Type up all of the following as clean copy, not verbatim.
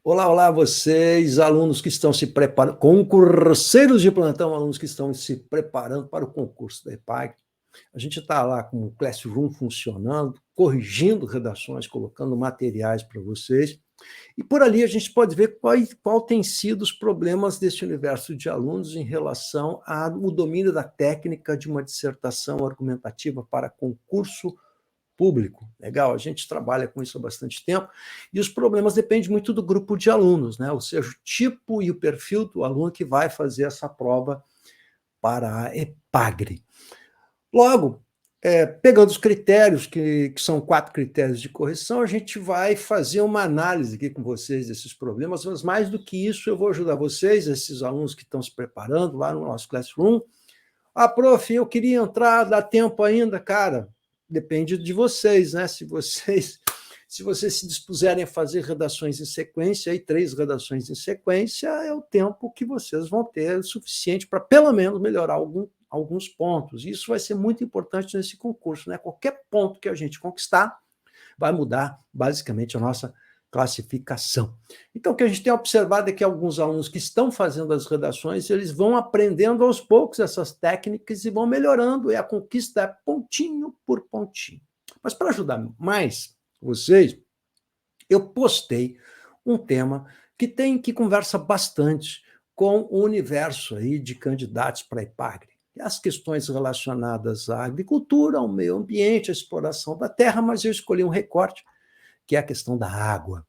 Olá, olá, vocês, alunos que estão se preparando, concurseiros de plantão, alunos que estão se preparando para o concurso da EPAG. A gente está lá com o Classroom funcionando, corrigindo redações, colocando materiais para vocês. E por ali a gente pode ver qual tem sido os problemas deste universo de alunos em relação ao domínio da técnica de uma dissertação argumentativa para concurso público. Legal, a gente trabalha com isso há bastante tempo, e os problemas dependem muito do grupo de alunos, né? Ou seja, o tipo e o perfil do aluno que vai fazer essa prova para a EPAGRE. Logo, pegando os critérios, que são 4 critérios de correção, a gente vai fazer uma análise aqui com vocês desses problemas, mas mais do que isso, eu vou ajudar vocês, esses alunos que estão se preparando lá no nosso Classroom. Prof, eu queria entrar, dá tempo ainda? Cara, depende de vocês, né? Se vocês se dispuserem a fazer redações em sequência, aí 3 redações em sequência é o tempo que vocês vão ter suficiente para, pelo menos, melhorar alguns pontos. Isso vai ser muito importante nesse concurso, né? Qualquer ponto que a gente conquistar vai mudar, basicamente, a nossa classificação. Então, o que a gente tem observado é que alguns alunos que estão fazendo as redações, eles vão aprendendo aos poucos essas técnicas e vão melhorando, e a conquista é pontinho por pontinho. Mas para ajudar mais vocês, eu postei um tema que conversa bastante com o universo aí de candidatos para a EPAGRE. As questões relacionadas à agricultura, ao meio ambiente, à exploração da terra, mas eu escolhi um recorte, que é a questão da água.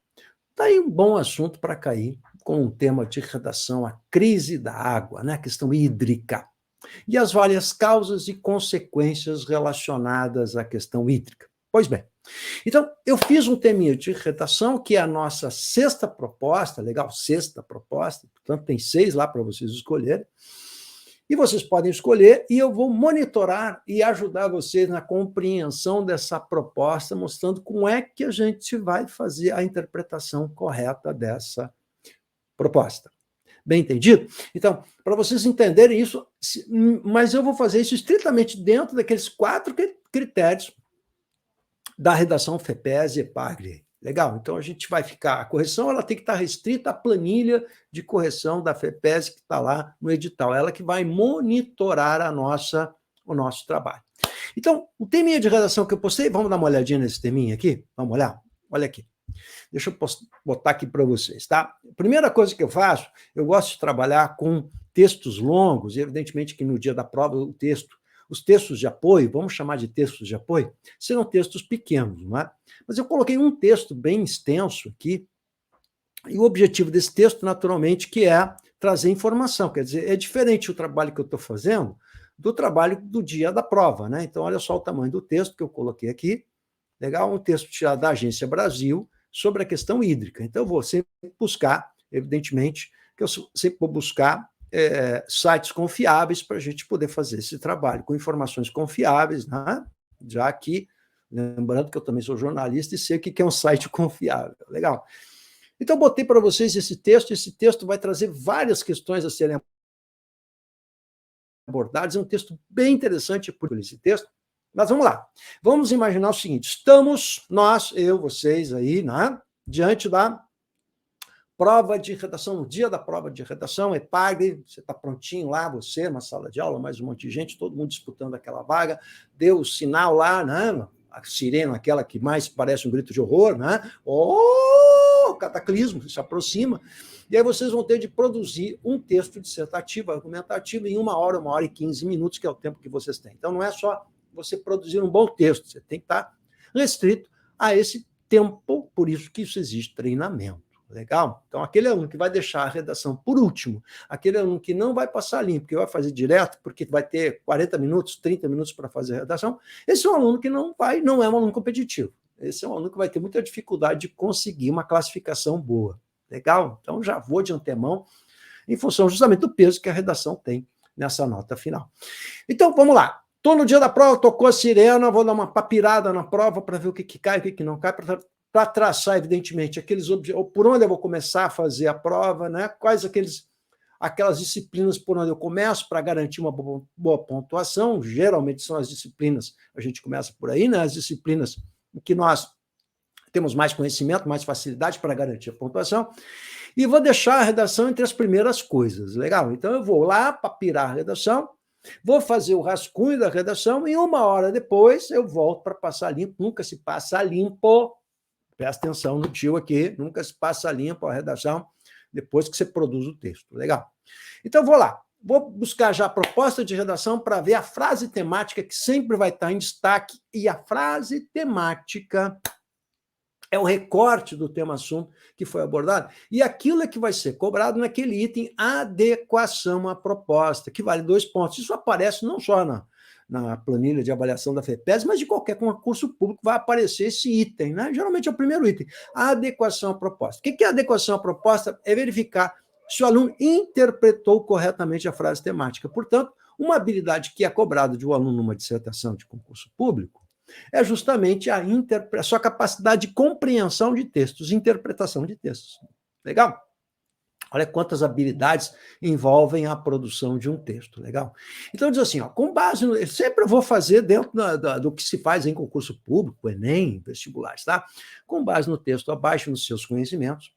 Está aí um bom assunto para cair com um tema de redação, a crise da água, né? A questão hídrica, e as várias causas e consequências relacionadas à questão hídrica. Pois bem, então eu fiz um teminha de redação, que é a nossa 6ª proposta, legal? 6ª proposta, portanto tem 6 lá para vocês escolherem, e vocês podem escolher, e eu vou monitorar e ajudar vocês na compreensão dessa proposta, mostrando como é que a gente vai fazer a interpretação correta dessa proposta. Bem entendido? Então, para vocês entenderem isso, mas eu vou fazer isso estritamente dentro daqueles 4 critérios da redação FEPES e EPAGRE. Legal? Então, a gente vai ficar... A correção ela tem que estar restrita à planilha de correção da FEPES que está lá no edital. Ela que vai monitorar o nosso trabalho. Então, o teminha de redação que eu postei, vamos dar uma olhadinha nesse teminha aqui? Vamos olhar? Olha aqui. Deixa eu botar aqui para vocês, tá? Primeira coisa que eu faço, eu gosto de trabalhar com textos longos, e evidentemente que no dia da prova os textos de apoio, vamos chamar de textos de apoio, serão textos pequenos, não é? Mas eu coloquei um texto bem extenso aqui, e o objetivo desse texto, naturalmente, que é trazer informação, quer dizer, é diferente o trabalho que eu estou fazendo do trabalho do dia da prova, né? Então, olha só o tamanho do texto que eu coloquei aqui, legal? Um texto tirado da Agência Brasil sobre a questão hídrica. Então, eu vou sempre buscar, evidentemente, que eu sempre vou buscar sites confiáveis para a gente poder fazer esse trabalho, com informações confiáveis, né? Já que, lembrando que eu também sou jornalista e sei o que é um site confiável. Legal. Então, botei para vocês esse texto vai trazer várias questões a serem abordadas, é um texto bem interessante por esse texto, mas vamos lá. Vamos imaginar o seguinte, estamos nós, eu, vocês aí, né, diante da prova de redação, no dia da prova de redação, EPAGRE, você está prontinho lá, você, na sala de aula, mais um monte de gente, todo mundo disputando aquela vaga, deu o sinal lá, né, a sirene, aquela que mais parece um grito de horror, né, o cataclismo se aproxima, e aí vocês vão ter de produzir um texto dissertativo, argumentativo, em 1 hora e 15 minutos, que é o tempo que vocês têm. Então, não é só você produzir um bom texto, você tem que estar restrito a esse tempo, por isso que isso existe treinamento. Legal? Então, aquele aluno que vai deixar a redação por último, aquele aluno que não vai passar limpo, que vai fazer direto, porque vai ter 40 minutos, 30 minutos para fazer a redação, esse é um aluno que não é um aluno competitivo. Esse é um aluno que vai ter muita dificuldade de conseguir uma classificação boa. Legal? Então, já vou de antemão, em função justamente do peso que a redação tem nessa nota final. Então, vamos lá. Estou no dia da prova, tocou a sirena, vou dar uma papirada na prova para ver o que cai, o que não cai, para traçar, evidentemente, aqueles objetivos, por onde eu vou começar a fazer a prova, né? Quais aquelas disciplinas por onde eu começo para garantir uma boa pontuação. Geralmente são as disciplinas, a gente começa por aí, né? As disciplinas em que nós temos mais conhecimento, mais facilidade para garantir a pontuação, e vou deixar a redação entre as primeiras coisas, legal? Então, eu vou lá para pirar a redação, vou fazer o rascunho da redação e 1 hora depois eu volto para passar limpo. Nunca se passa limpo, presta atenção no tio aqui, nunca se passa limpo a redação depois que você produz o texto, legal? Então, vou lá, vou buscar já a proposta de redação para ver a frase temática que sempre vai estar em destaque, e a frase temática é o recorte do tema-assunto que foi abordado, e aquilo é que vai ser cobrado naquele item adequação à proposta, que vale 2 pontos. Isso aparece não só na planilha de avaliação da FEPES, mas de qualquer concurso público vai aparecer esse item, né? Geralmente é o primeiro item, a adequação à proposta. O que é a adequação à proposta? É verificar se o aluno interpretou corretamente a frase temática. Portanto, uma habilidade que é cobrada de um aluno numa dissertação de concurso público é justamente a sua capacidade de compreensão de textos, interpretação de textos. Legal? Olha quantas habilidades envolvem a produção de um texto, legal? Então, diz assim, ó, com base no... Sempre eu vou fazer dentro do que se faz em concurso público, Enem, vestibulares, tá? Com base no texto abaixo, nos seus conhecimentos,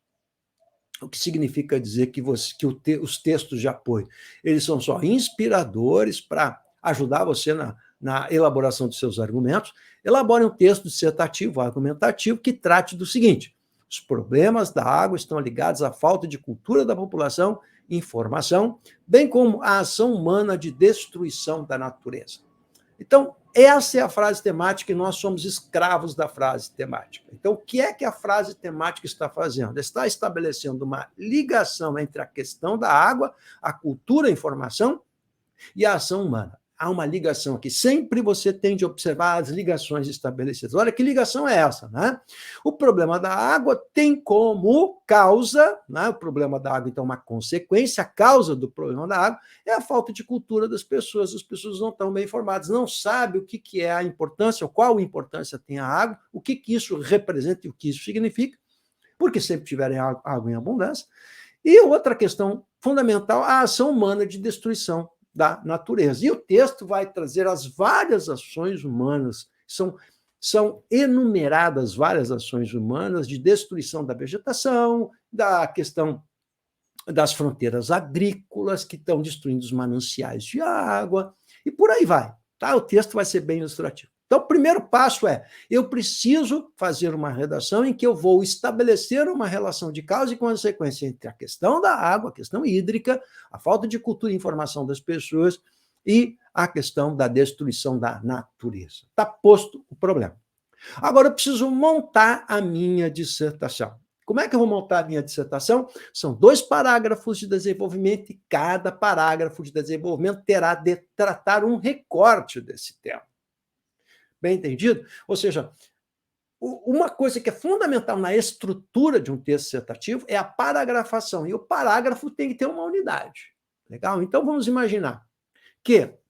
o que significa dizer que os textos de apoio, eles são só inspiradores para ajudar você na elaboração dos seus argumentos. Elabore um texto dissertativo, argumentativo, que trate do seguinte: os problemas da água estão ligados à falta de cultura da população, informação, bem como à ação humana de destruição da natureza. Então, essa é a frase temática e nós somos escravos da frase temática. Então, o que é que a frase temática está fazendo? Está estabelecendo uma ligação entre a questão da água, a cultura, a informação e a ação humana. Há uma ligação aqui. Sempre você tem de observar as ligações estabelecidas. Olha que ligação é essa, né? O problema da água tem como causa, né? O problema da água, então, uma consequência, a causa do problema da água é a falta de cultura das pessoas. As pessoas não estão bem informadas, não sabem o que é a importância, ou qual importância tem a água, o que isso representa e o que isso significa, porque sempre tiverem água em abundância. E outra questão fundamental, a ação humana de destruição da natureza. E o texto vai trazer as várias ações humanas, são enumeradas várias ações humanas de destruição da vegetação, da questão das fronteiras agrícolas, que estão destruindo os mananciais de água, e por aí vai. Tá? O texto vai ser bem ilustrativo. Então, o primeiro passo é, eu preciso fazer uma redação em que eu vou estabelecer uma relação de causa e consequência entre a questão da água, a questão hídrica, a falta de cultura e informação das pessoas e a questão da destruição da natureza. Está posto o problema. Agora, eu preciso montar a minha dissertação. Como é que eu vou montar a minha dissertação? São 2 parágrafos de desenvolvimento e cada parágrafo de desenvolvimento terá de tratar um recorte desse tema. Bem entendido? Ou seja, uma coisa que é fundamental na estrutura de um texto dissertativo é a paragrafação, e o parágrafo tem que ter uma unidade. Legal? Então, vamos imaginar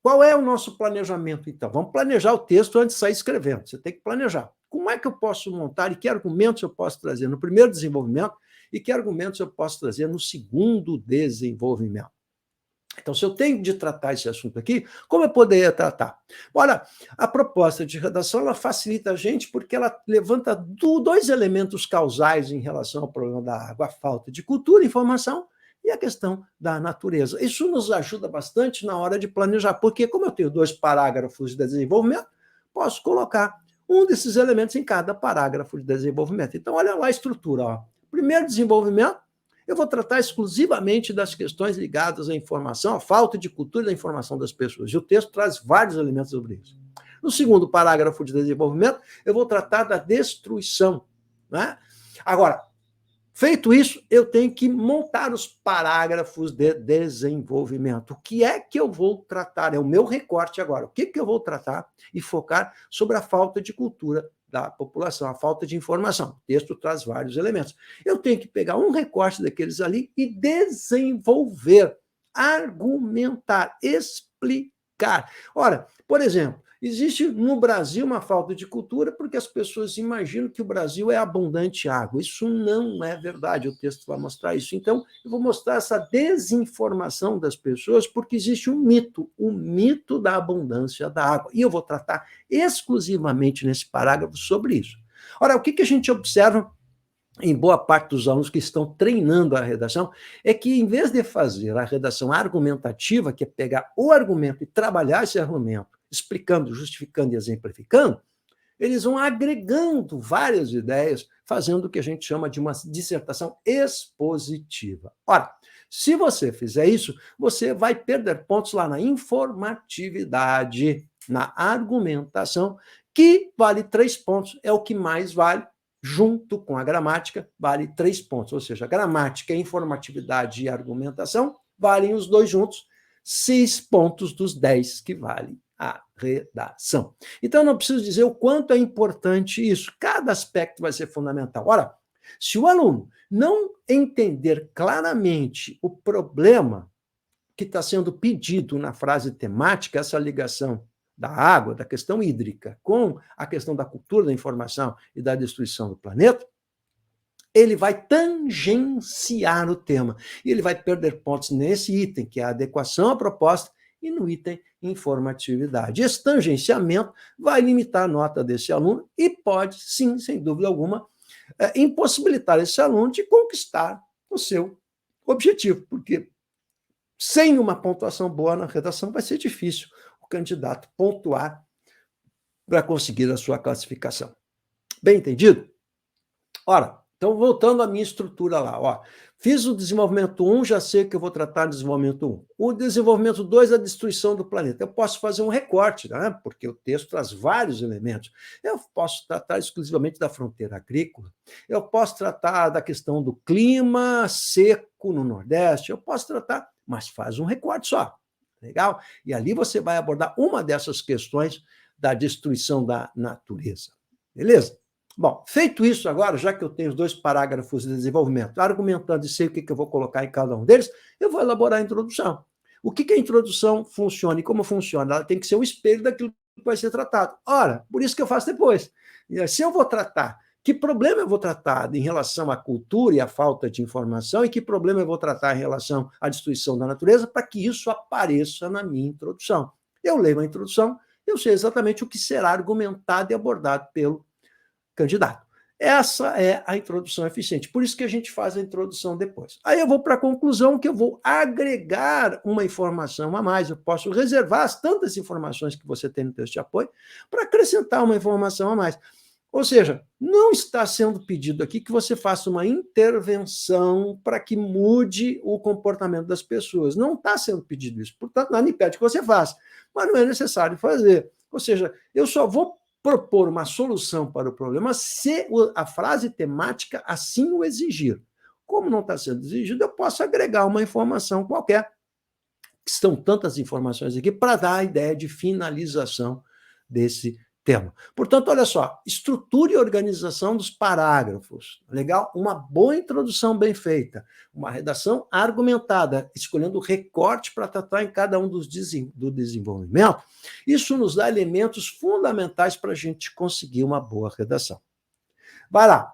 qual é o nosso planejamento, então? Vamos planejar o texto antes de sair escrevendo, você tem que planejar. Como é que eu posso montar e que argumentos eu posso trazer no primeiro desenvolvimento e que argumentos eu posso trazer no segundo desenvolvimento? Então, se eu tenho de tratar esse assunto aqui, como eu poderia tratar? Olha, a proposta de redação ela facilita a gente porque ela levanta 2 elementos causais em relação ao problema da água, a falta de cultura, informação e a questão da natureza. Isso nos ajuda bastante na hora de planejar, porque como eu tenho 2 parágrafos de desenvolvimento, posso colocar um desses elementos em cada parágrafo de desenvolvimento. Então, olha lá a estrutura. Ó. Primeiro desenvolvimento, eu vou tratar exclusivamente das questões ligadas à informação, à falta de cultura da informação das pessoas. E o texto traz vários elementos sobre isso. No segundo parágrafo de desenvolvimento, eu vou tratar da destruição. Né? Agora, feito isso, eu tenho que montar os parágrafos de desenvolvimento. O que é que eu vou tratar? É o meu recorte agora. O que eu vou tratar e focar sobre a falta de cultura da população, a falta de informação. O texto traz vários elementos. Eu tenho que pegar um recorte daqueles ali e desenvolver, argumentar, explicar. Ora, por exemplo, existe no Brasil uma falta de cultura porque as pessoas imaginam que o Brasil é abundante em água. Isso não é verdade, o texto vai mostrar isso. Então, eu vou mostrar essa desinformação das pessoas porque existe um mito, o mito da abundância da água. E eu vou tratar exclusivamente nesse parágrafo sobre isso. Ora, o que a gente observa em boa parte dos alunos que estão treinando a redação, é que, em vez de fazer a redação argumentativa, que é pegar o argumento e trabalhar esse argumento, explicando, justificando e exemplificando, eles vão agregando várias ideias, fazendo o que a gente chama de uma dissertação expositiva. Ora, se você fizer isso, você vai perder pontos lá na informatividade, na argumentação, que vale 3 pontos, é o que mais vale, junto com a gramática, vale 3 pontos. Ou seja, gramática, informatividade e argumentação valem os dois juntos, 6 pontos dos 10 que vale a redação. Então, não preciso dizer o quanto é importante isso. Cada aspecto vai ser fundamental. Ora, se o aluno não entender claramente o problema que está sendo pedido na frase temática, essa ligação da água, da questão hídrica, com a questão da cultura da informação e da destruição do planeta, ele vai tangenciar o tema. E ele vai perder pontos nesse item, que é a adequação à proposta, e no item informatividade. Esse tangenciamento vai limitar a nota desse aluno e pode, sim, sem dúvida alguma, impossibilitar esse aluno de conquistar o seu objetivo, porque sem uma pontuação boa na redação vai ser difícil o candidato pontuar para conseguir a sua classificação. Bem entendido? Ora, então voltando à minha estrutura lá, ó, fiz o desenvolvimento 1, já sei que eu vou tratar do desenvolvimento 1. O desenvolvimento 2 é a destruição do planeta. Eu posso fazer um recorte, né? Porque o texto traz vários elementos. Eu posso tratar exclusivamente da fronteira agrícola, eu posso tratar da questão do clima seco no Nordeste, eu posso tratar, mas faz um recorte só. Legal? E ali você vai abordar uma dessas questões da destruição da natureza. Beleza? Bom, feito isso agora, já que eu tenho os 2 parágrafos de desenvolvimento, argumentando e sei o que eu vou colocar em cada um deles, eu vou elaborar a introdução. O que a introdução funciona e como funciona? Ela tem que ser um espelho daquilo que vai ser tratado. Ora, por isso que eu faço depois. Se eu vou tratar, que problema eu vou tratar em relação à cultura e à falta de informação, e que problema eu vou tratar em relação à destruição da natureza, para que isso apareça na minha introdução. Eu leio a introdução, eu sei exatamente o que será argumentado e abordado pelo candidato. Essa é a introdução eficiente. Por isso que a gente faz a introdução depois. Aí eu vou para a conclusão, que eu vou agregar uma informação a mais. Eu posso reservar as tantas informações que você tem no texto de apoio para acrescentar uma informação a mais. Ou seja, não está sendo pedido aqui que você faça uma intervenção para que mude o comportamento das pessoas. Não está sendo pedido isso. Portanto, nada impede que você faça, mas não é necessário fazer. Ou seja, eu só vou propor uma solução para o problema se a frase temática assim o exigir. Como não está sendo exigido, eu posso agregar uma informação qualquer. Estão tantas informações aqui para dar a ideia de finalização desse tema. Portanto, olha só, estrutura e organização dos parágrafos. Legal? Uma boa introdução bem feita, uma redação argumentada, escolhendo recorte para tratar em cada um do desenvolvimento. Isso nos dá elementos fundamentais para a gente conseguir uma boa redação. Vai lá.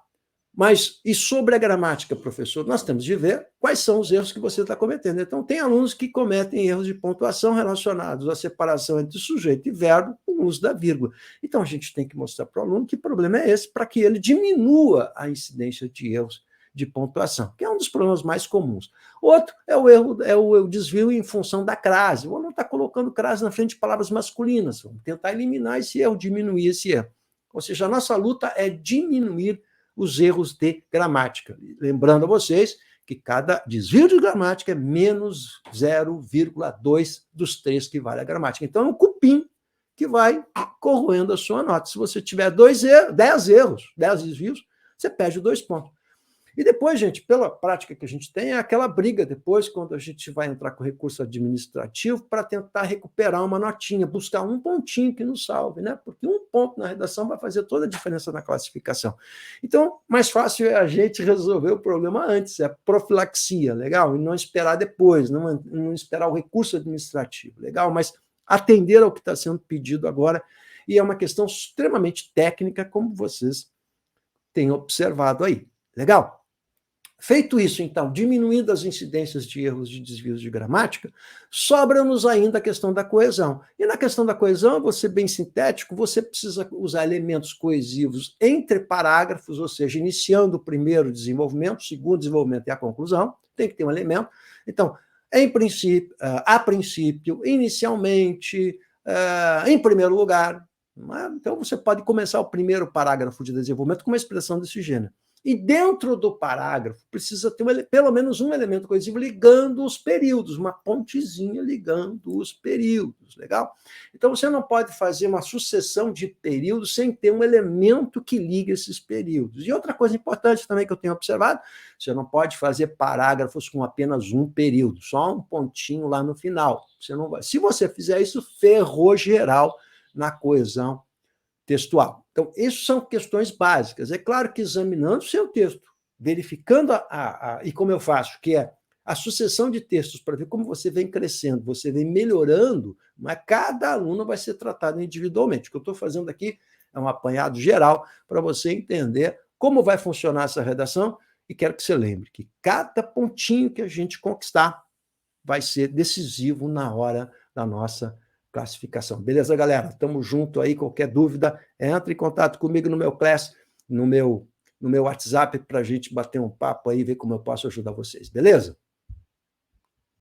Mas, e sobre a gramática, professor? Nós temos de ver quais são os erros que você está cometendo. Então, tem alunos que cometem erros de pontuação relacionados à separação entre sujeito e verbo, com o uso da vírgula. Então, a gente tem que mostrar para o aluno que problema é esse, para que ele diminua a incidência de erros de pontuação, que é um dos problemas mais comuns. Outro é o desvio em função da crase. O aluno está colocando crase na frente de palavras masculinas. Vamos tentar eliminar esse erro, diminuir esse erro. Ou seja, a nossa luta é diminuir os erros de gramática. Lembrando a vocês que cada desvio de gramática é menos 0,2 dos 3 que vale a gramática. Então, é um cupim que vai corroendo a sua nota. Se você tiver 10 erros, 10 desvios, você perde 2 pontos. E depois, gente, pela prática que a gente tem, é aquela briga depois, quando a gente vai entrar com recurso administrativo, para tentar recuperar uma notinha, buscar um pontinho que nos salve, né? Porque um ponto na redação vai fazer toda a diferença na classificação. Então, mais fácil é a gente resolver o problema antes, é profilaxia, legal? E não esperar depois, não esperar o recurso administrativo, legal? Mas atender ao que está sendo pedido agora, e é uma questão extremamente técnica, como vocês têm observado aí, legal? Feito isso, então, diminuindo as incidências de erros de desvios de gramática, sobra-nos ainda a questão da coesão. E na questão da coesão, eu vou ser bem sintético, você precisa usar elementos coesivos entre parágrafos, ou seja, iniciando o primeiro desenvolvimento, o segundo desenvolvimento e a conclusão, tem que ter um elemento. Então, a princípio, inicialmente, em primeiro lugar. Então, você pode começar o primeiro parágrafo de desenvolvimento com uma expressão desse gênero. E dentro do parágrafo precisa ter pelo menos um elemento coesivo ligando os períodos, uma pontezinha ligando os períodos, legal? Então você não pode fazer uma sucessão de períodos sem ter um elemento que ligue esses períodos. E outra coisa importante também que eu tenho observado, você não pode fazer parágrafos com apenas um período, só um pontinho lá no final. Você não vai. Se você fizer isso, ferrou geral na coesão textual. Então, isso são questões básicas. É claro que examinando o seu texto, verificando e como eu faço, que é a sucessão de textos para ver como você vem crescendo, você vem melhorando, mas cada aluno vai ser tratado individualmente. O que eu estou fazendo aqui é um apanhado geral para você entender como vai funcionar essa redação e quero que você lembre que cada pontinho que a gente conquistar vai ser decisivo na hora da nossa classificação. Beleza, galera? Tamo junto aí. Qualquer dúvida, entre em contato comigo no meu Class, no meu WhatsApp, para a gente bater um papo aí e ver como eu posso ajudar vocês. Beleza?